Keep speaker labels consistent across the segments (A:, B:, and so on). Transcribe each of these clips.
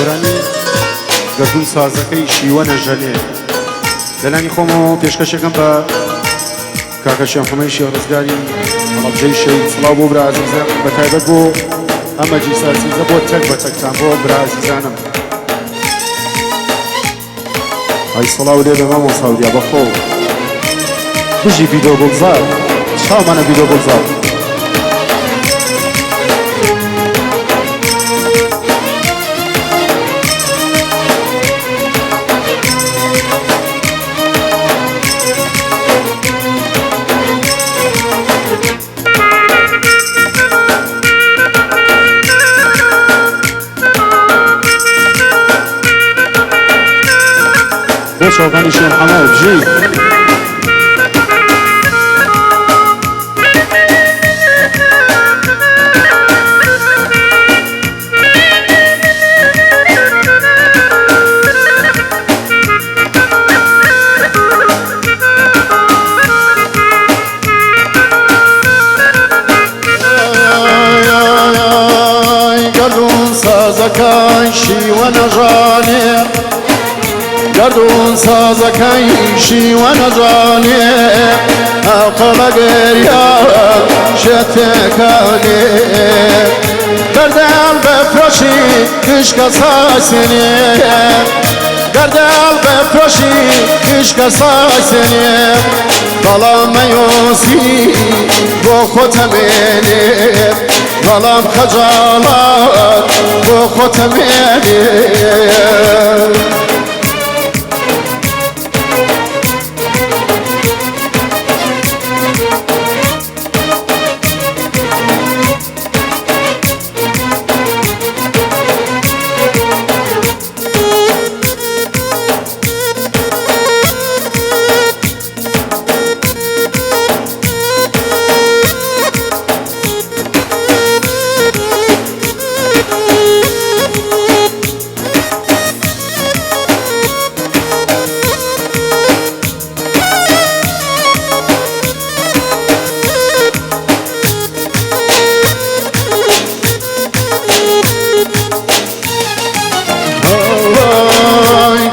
A: گۆرانی گردون سازەکەی شیوە نەژەنێ لەلانی خۆم و پێشکەشەکەم بە کاکە شێمحەمەیشی ڕزگاری هەڵەبجەی شەید سڵاو بۆ برا عەزیزە بە تایبەت بۆ ئەمە جیساسیزە بۆ تەک بە تەکتان بۆ برا عەزیزانم ئای سڵاو لێ بە مامۆ ساودیا بەخۆ بژی بیدۆ گوڵزار چاومانە بیدۆ گوڵزار بۆ چاوەکانی شێمحەمە بژی
B: گردون سازەکەی شیوە نەژانێ گردون سازەکەی شیوە نەژانێ ئەوقەڵە گەریا شێتێکانێ گەردەڵ بەفرۆشی کشکە ساسێنێ گەردەڵ بەفرۆشی کشکە ساسێنێ بەڵام مەیۆسی بۆ خۆتەمێنێ بەڵام خەجاڵات بۆ خۆتەمێنێ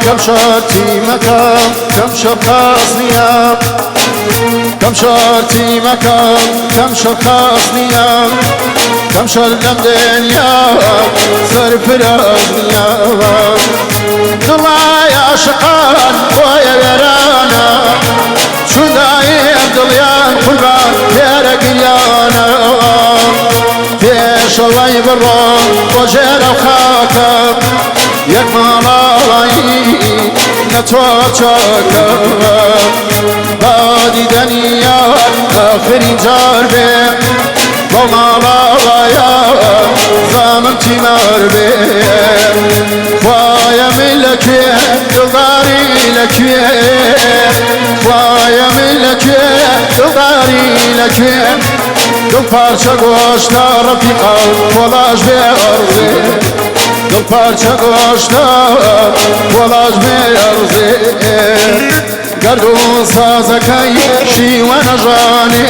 B: كم شرطي مكان كم شخصنيا كم شرطي مكان كم شخصنيا كم شلم دنيا سر فرازنيا دلي عشقان ويا ورانا شو دايم دليان قربان يا رجليانا فيش الله يبرم وجر وخاكم يك مالاي نتوجهك بادي دنيا آخر جاربي ومالايا زمن تمر بي خوايا ملك دلداري لك خوايا ملك دلداري لك دل parça goşta rafika volaş be arze دل parça goşta volaş be arze گردون سازەکەی شیوە نەژانێ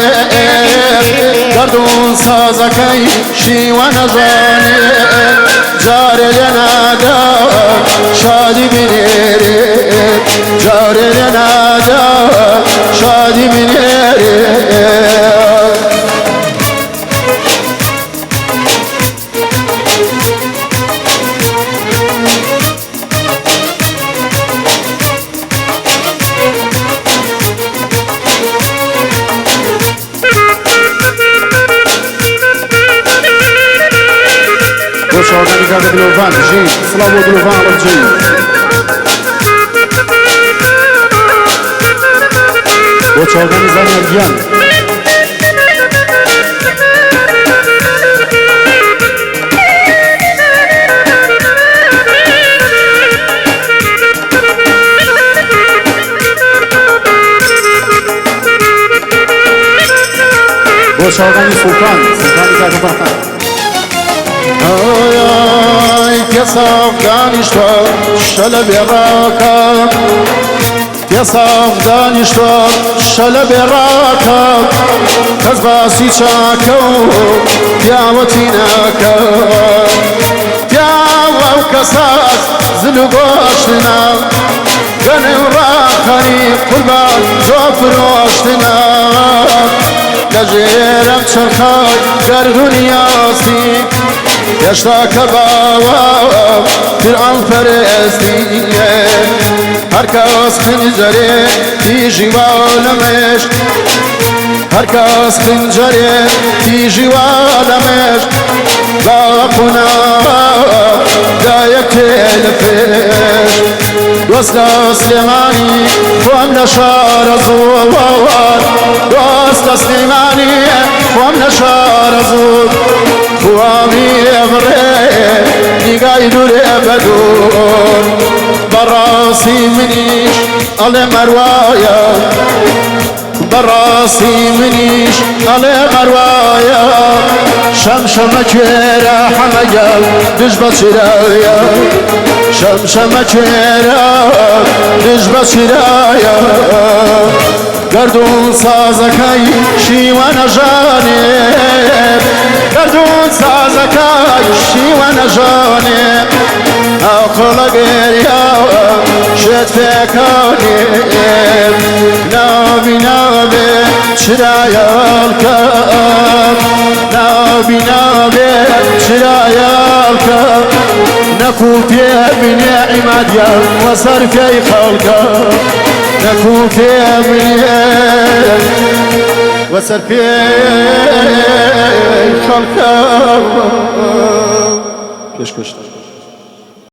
B: گردون سازەکەی شیوە نەژانێ جارێ لێ نادا شادی بنێرێ جارێ لێ نادا شادی بنێرێ
A: شاوەکانی کاکە دلۆڤان ژین سڵاو بۆ دلۆڤان ڕەبجەی بۆ چاوەکانی زانیاریان بۆ چاوەکانی سوڵتان سوڵتانی کاکە بەحان
B: كساف دانشتو شلب راكا كساف دانشتو شلب راكا كزباسي شاكو يا وتيناكا يا كساس زلو قوشتنا قنم راخني قربان زوفر وشتنا لجيرم چرخاي گردوني آسي يشتاك بابا فرعون فرستي هركاس خنجري يجي والمش هركاس خنجري يجي والمش باقنا دايك الفش وصل سليماني وامنا شار زوار وصل سليماني وامنا شار زوار وامي ابري نيقاي دور ابدور براسي منيش على مروايا براسي منيش على مروايا شمشم كيرا حمجا دجبة شرايا شمشم كيرا دجبة شرايا گردون سازكاي شيوانا جانب گردون سازكاي شيوانا جانب أقل قريا شد فكاني نابي نابي شرايا الكاب نابي نابي شرايا الكاب نكون في من عماد يا وصر في خلقا نكون في من وصر في خلقا كش